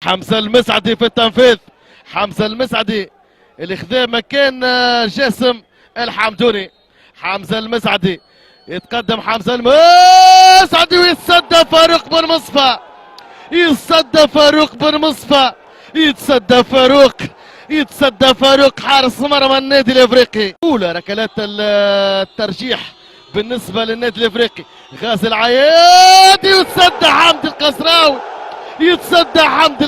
حمزة المسعدي في التنفيذ. حمزة المسعدي اللي خذا مكان جاسم الحمدوني. حمزة المسعدي يتقدم. حمزة المسعدي ويتصدى فاروق بن مصفى. يتصدى فاروق بن مصفى. يتصدى فاروق حارس مرمى النادي الافريقي. اولى ركلات الترجيح بالنسبه للنادي الافريقي. غازي العيادي وتصدى حمدي القصراوي. يتصدى حمدي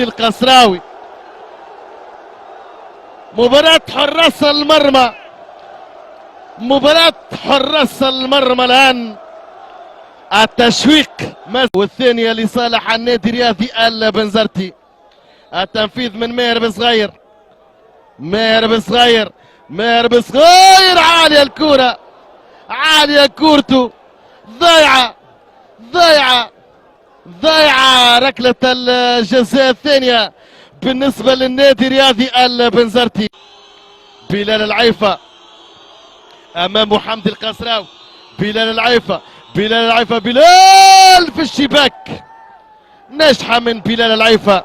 القصراوي. مباراة حراس المرمى الآن. التشويق والثانية لصالح النادي الرياضي البنزرتي. التنفيذ من ماهر بصغير. عالية الكرة، عالية كورته، ضايعة ركلة الجزاء الثانية بالنسبة للنادي الرياضي البنزرتي. بلال العيفة أمام حمدي القصراوي. بلال العيفة في الشباك. ناجحة من بلال العيفة.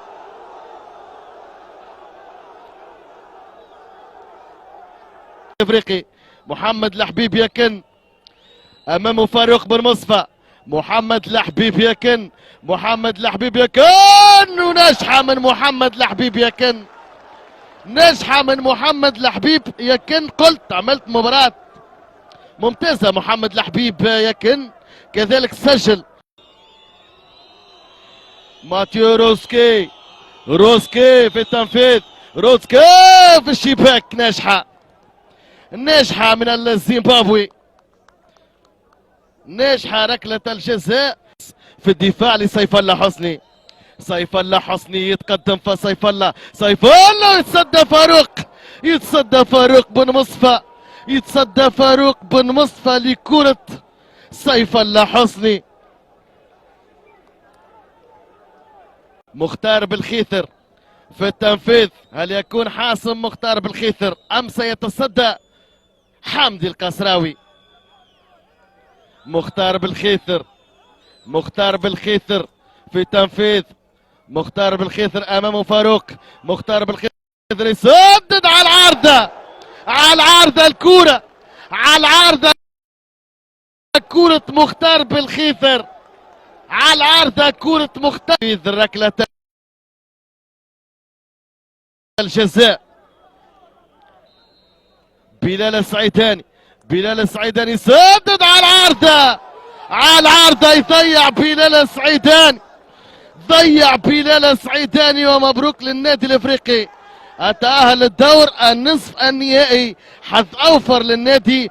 افريقي محمد الحبيب يكن امامه فاروق بن مصفى. محمد الحبيب يكن وناجحة من محمد الحبيب يكن. قلت عملت مباراة ممتازة محمد الحبيب يكن، كذلك سجل. ماتيو روسكي في التنفيذ. في الشباك. ناجحة من الزيمبابوي. ناجحة ركلة الجزاء في الدفاع لسيف الله حسني. يتقدم فسيف الله يتصدى فاروق بن مصفى لكرة سيف الله حسني. مختار بالخيثر في التنفيذ. هل يكون حاسم مختار بالخيثر أم سيتصدى حمدي القصراوي؟ مختار بالخيثر في تنفيذ. مختار بالخيثر امامه فاروق. مختار بالخيثر يسدد على العارضة الكرة. كرة مختار بالخيثر. كرة مختار. ركلة الجزاء. بلال السعيداني يسدد على العارضة. يضيع بلال السعيداني ومبروك للنادي الافريقي. التأهل للدور النصف النهائي. حظ اوفر للنادي